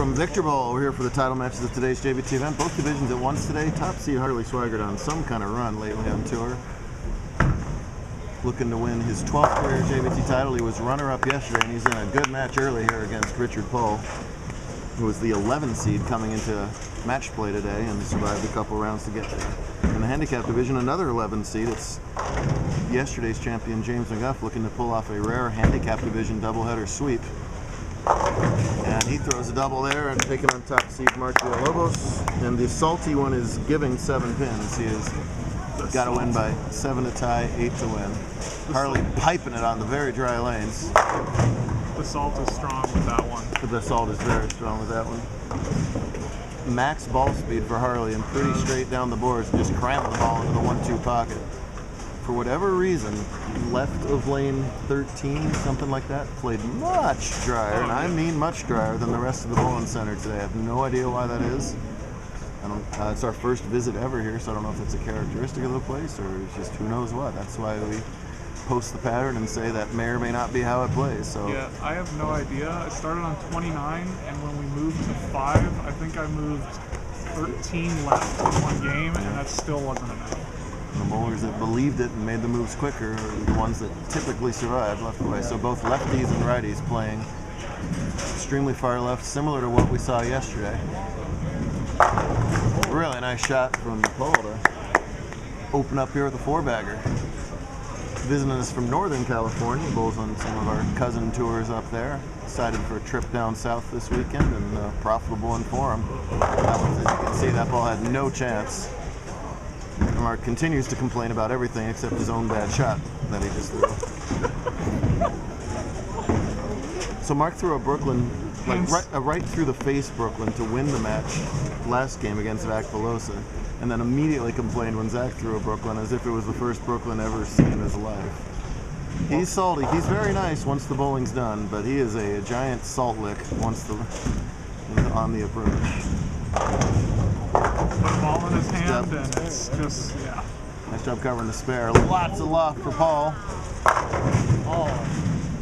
From Victor Bowl, we're here for the title matches of today's JBT event. Both divisions at once today. Top seed Harley Swigert on some kind of run lately on tour. Looking to win his 12th career JBT title. He was runner-up yesterday, and he's in a good match early here against Richard Pohl, who was the 11 seed coming into match play today and survived a couple rounds to get there. In the handicap division, another 11 seed. It's yesterday's champion James McGuff looking to pull off a rare handicap division doubleheader sweep. And he throws a double there and taking on top seed Mark Villalobos. And the salty one is giving 7 pins. He has got to win by 7 to tie, 8 to win. Harley piping it on the very dry lanes. The salt is strong with that one. The salt is very strong with that one. Max ball speed for Harley and pretty straight down the boards, just cramming the ball into the 1-2 pocket. For whatever reason, left of lane 13, something like that, played much drier, and I mean much drier than the rest of the bowling center today. I have no idea why that is. It's our first visit ever here, so I don't know if it's a characteristic of the place or it's just who knows what. That's why we post the pattern and say that may or may not be how it plays. So yeah, I have no idea. It started on 29, and when we moved to 5, I think I moved 13 left in one game, and that still wasn't enough. The bowlers that believed it and made the moves quicker are the ones that typically survive left away. So both lefties and righties playing extremely far left, similar to what we saw yesterday. Really nice shot from Pohl to open up here with a 4-bagger. Visiting us from Northern California, bowls on some of our cousin tours up there. Decided for a trip down south this weekend, and a profitable one for him. That one, as you can see, that ball had no chance. Mark continues to complain about everything except his own bad shot that he just threw. So Mark threw a Brooklyn, like right through the face Brooklyn to win the match last game against Zach Velosa, and then immediately complained when Zach threw a Brooklyn as if it was the first Brooklyn ever seen in his life. He's salty. He's very nice once the bowling's done, but he is a giant salt lick once on the approach. Put the ball in his hand, and it's just, yeah. Nice job covering the spare. Lots of loft for Pohl. Oh.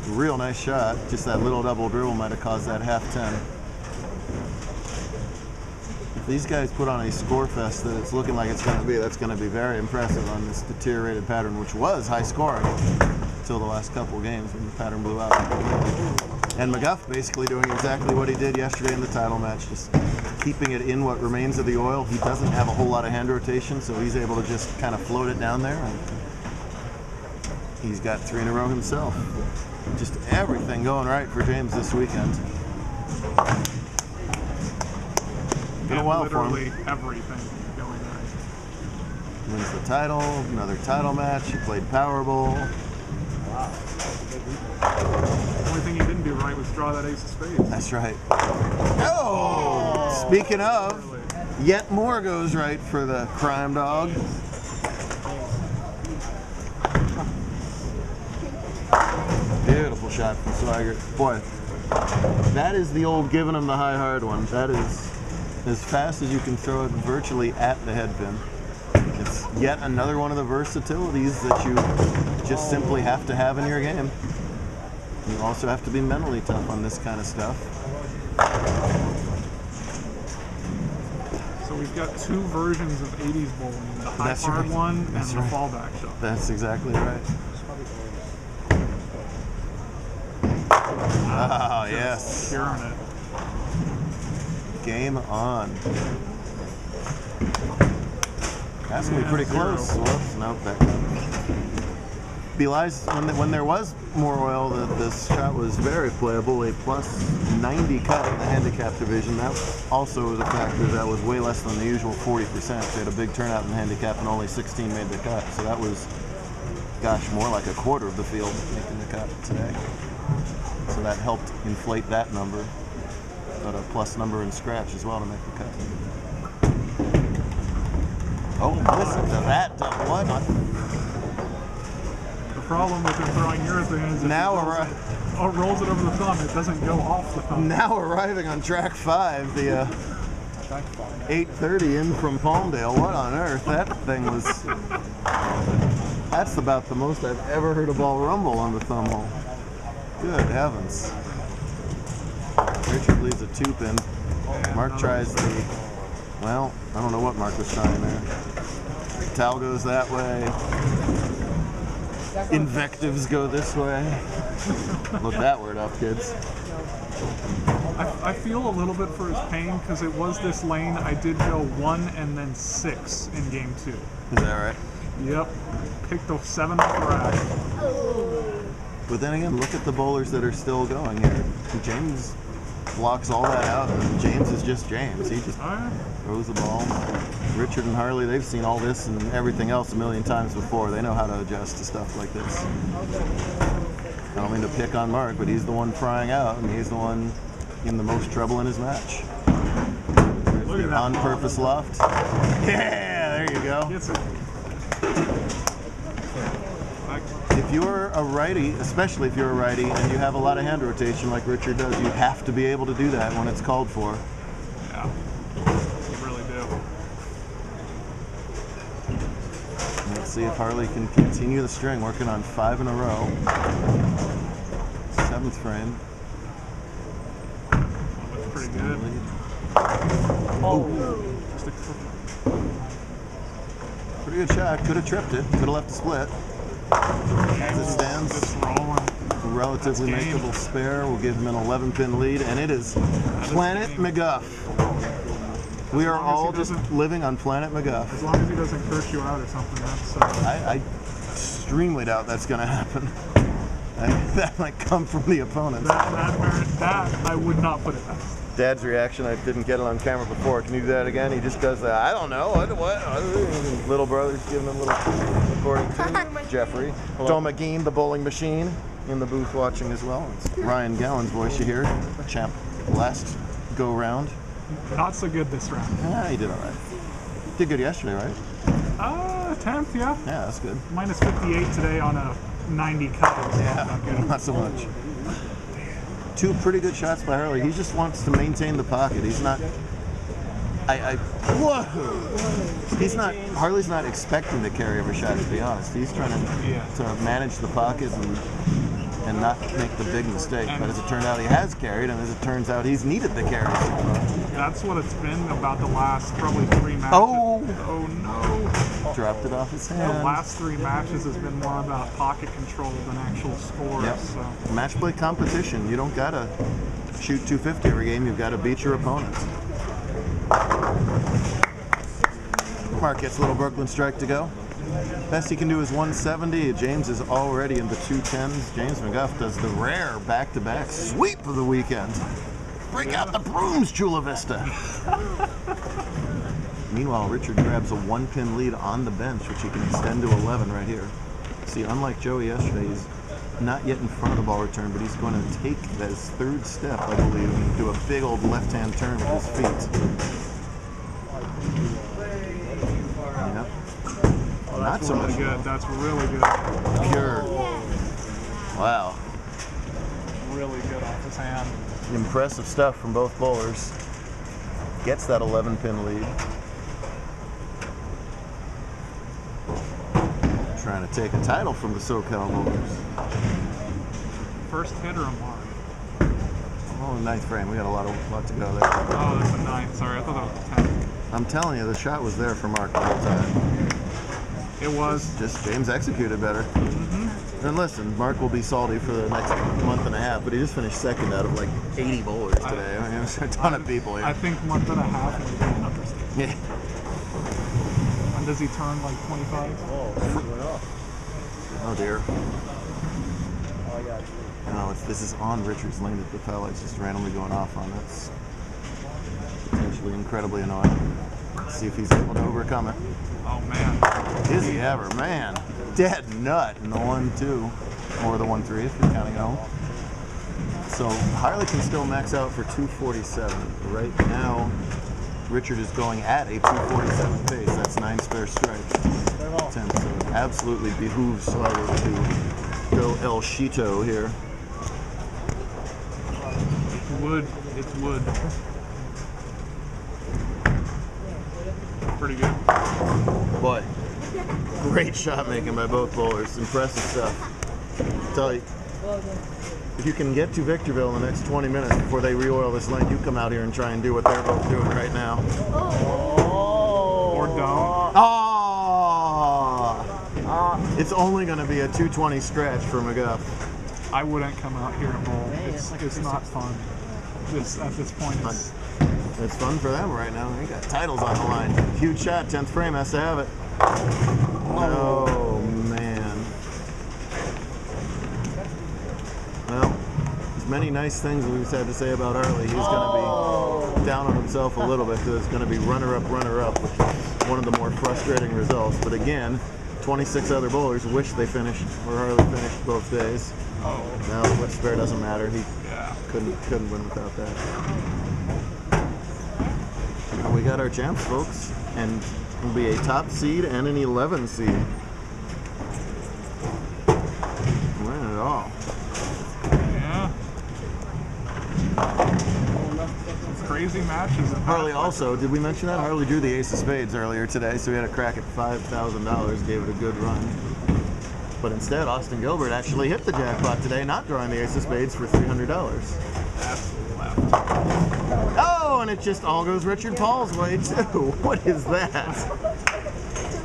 Real nice shot. Just that little double dribble might have caused that half 10. If these guys put on a score fest that it's looking like it's going to be, that's going to be very impressive on this deteriorated pattern, which was high scoring until the last couple games when the pattern blew out. And McGuff basically doing exactly what he did yesterday in the title match, just keeping it in what remains of the oil. He doesn't have a whole lot of hand rotation, so he's able to just kind of float it down there. And he's got 3 in a row himself. Just everything going right for James this weekend. Been a while for him. Literally everything going right. Wins the title, another title match. He played Powerball. Wow. The only thing he didn't do right was draw that ace of spades. That's right. Oh! Speaking of, yet more goes right for the crime dog. Beautiful shot from Swigert. Boy, that is the old giving him the high hard one. That is as fast as you can throw it virtually at the head pin. It's yet another one of the versatilities that you just simply have to have in your game. You also have to be mentally tough on this kind of stuff. So we've got 2 versions of 80s bowling, the high hard one and the fallback shot. That's exactly right. Oh, yes. Curing it. Game on. That's going to be pretty close. Whoops, nope, back up. Belies, when there was more oil, this shot was very playable. A plus 90 cut in the handicap division. That also was a factor. That was way less than the usual 40%. They had a big turnout in the handicap and only 16 made the cut. So that was, gosh, more like a quarter of the field making the cut today. So that helped inflate that number. Got a plus number in scratch as well to make the cut. Oh, listen to that. What? The problem with him throwing urethane is if it rolls it over the thumb, it doesn't go off the thumb. Now arriving on track 5, the 830 in from Palmdale. What on earth? That thing was... That's about the most I've ever heard a ball rumble on the thumb hole. Good heavens. Richard leaves a 2 pin. And Mark another tries spare. the, well, I don't know what Mark was trying there. Towel goes that way. Invectives go this way. Look that word up, kids. I feel a little bit for his pain because it was this lane. I did go 1 and then 6 in game 2. Is that right? Yep. Picked a 7 up rack. But then again, look at the bowlers that are still going here. James blocks all that out, and James is just James. He just throws the ball. Richard and Harley, they've seen all this and everything else a million times before. They know how to adjust to stuff like this. I don't mean to pick on Mark, but he's the one frying out, and he's the one in the most trouble in his match. Look at that on-purpose loft. Yeah, there you go. Gets it. If you're a righty, especially if you're a righty and you have a lot of hand rotation like Richard does, you have to be able to do that when it's called for. Yeah, you really do. Let's see if Harley can continue the string, working on 5 in a row. 7th frame. That's pretty good. Just a Pretty good shot. Could have tripped it. Could have left the split. As it stands, It's rolling. relatively That's game. makeable spare will give him an 11-pin lead, and it is Planet game. McGuff. We are long as all he just doesn't- living on Planet McGuff. As long as he doesn't curse you out or something, that's I extremely doubt that's going to happen. That might come from the opponents. that I would not put it past. Dad's reaction, I didn't get it on camera before. Can you do that again? He just does that. I don't know. What? Little brother's giving him a little recording too. Jeffrey. Tom McGee, the bowling machine, in the booth watching as well. It's Ryan Gallen's voice you hear. Champ last go round. Not so good this round. He did all right. Did good yesterday, right? 10th, yeah. Yeah, that's good. Minus 58 today on a 90 cut. Yeah, Not good. not so much. 2 pretty good shots by Harley. He just wants to maintain the pocket. He's not. Whoa! He's not. Harley's not expecting to carry every shot. To be honest, he's trying to manage the pocket and not make the big mistake. But as it turned out, he has carried, and as it turns out, he's needed the carry. That's what it's been about the last probably 3 matches. Oh no! Dropped it off his The hand. last 3 matches has been more about pocket control than actual scores. Yep. So. Match play competition. You don't gotta shoot 250 every game. You've got to beat your opponents. Mark gets a little Brooklyn strike to go. Best he can do is 170. James is already in the 210s. James McGuff does the rare back-to-back sweep of the weekend. Break out the brooms, Chula Vista. Meanwhile, Richard grabs a 1-pin lead on the bench, which he can extend to 11 right here. See, unlike Joey yesterday, he's not yet in front of the ball return, but he's going to take his 3rd step, I believe, and do a big old left-hand turn with his feet. Yep. Oh, Not that's so really much good. That's really good. pure. Wow. Really good off his hand. Impressive stuff from both bowlers. Gets that 11-pin lead. Trying to take a title from the SoCal bowlers. First hitter of Mark. Oh, 9th frame. We got a lot to go there. Oh, that's a 9. Sorry, I thought that was a 10. I'm telling you, the shot was there for Mark the whole time. It was. Just James executed better. And listen, Mark will be salty for the next month and a half, but he just finished 2nd out of like 80 bowlers today. I mean, there's a ton of people here. I think month and a half would be an understatement. Yeah. When does he turn like 25? Oh dear. No, this is on Richard's lane that the foul is just randomly going off on. That's potentially incredibly annoying. Let's see if he's able to overcome it. Oh man. Is he ever? Man. Dead nut in the 1-2. Or the 1-3 if you're counting at home. So Harley can still max out for 247. Right now, Richard is going at a 247 pace. That's 9 spare strikes. 10. So it absolutely behooves Harley to go El Shito here. Wood. It's wood. Pretty good. Boy, great shot making by both bowlers. Impressive stuff. I'll tell you, if you can get to Victorville in the next 20 minutes before they re-oil this lane, you come out here and try and do what they're both doing right now. Or don't. Oh! It's only going to be a 220 stretch for McGuff. I wouldn't come out here and bowl. It's not fun. At this point, It's fun for them right now. They got titles on the line. Huge shot. 10th frame has to have it. Oh, man. Well, as many nice things as we've had to say about Harley, he's going to be down on himself a little bit because it's going to be runner-up, which is one of the more frustrating results. But again, 26 other bowlers wish they finished where Harley finished both days. Now the flip spare doesn't matter. He couldn't win without that. Now we got our champs, folks, and it'll be a top seed and an 11 seed. Win it all. Yeah. Crazy matches. Harley also, did we mention that? Harley drew the ace of spades earlier today, so he had a crack at $5,000, gave it a good run. But instead, Austin Gilbert actually hit the jackpot today, not drawing the ace of spades for $300. Oh, and it just all goes Richard Paul's way, too. What is that?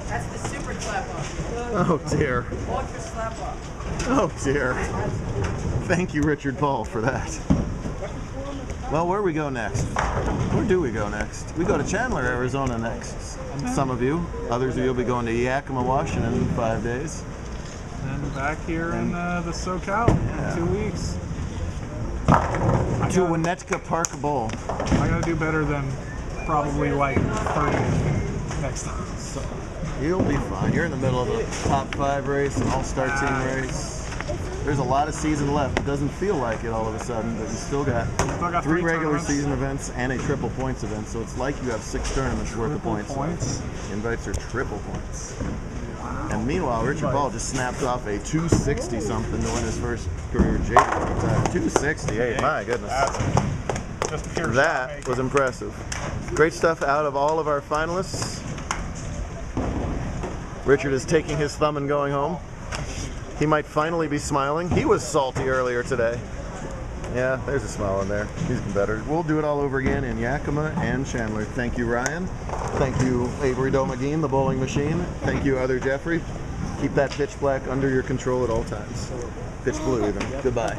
That's the super slap up. Oh, dear. Ultra slap up. Oh, dear. Thank you, Richard Paul, for that. Well, where we go next? Where do we go next? We go to Chandler, Arizona next. Some of you. Others of you will be going to Yakima, Washington in 5 days. And back here in the SoCal in 2 weeks. To Winnetka Park Bowl. I gotta do better than probably like 30 next time. So. You'll be fine. You're in the middle of a top 5 race, an all-star team race. There's a lot of season left. It doesn't feel like it all of a sudden, but you still got 3 regular season events and a triple points event. So it's like you have 6 tournaments worth of points. Invites are triple points. And meanwhile, Richard Paul just snapped off a 260 something to win his first career JBT title. 268, my goodness. That was impressive. Great stuff out of all of our finalists. Richard is taking his thumb and going home. He might finally be smiling. He was salty earlier today. Yeah, there's a smile in there. He's better. We'll do it all over again in Yakima and Chandler. Thank you, Ryan. Thank you, Avery Domagine, the bowling machine. Thank you, Other Jeffrey. Keep that pitch black under your control at all times. Pitch blue, even. Goodbye.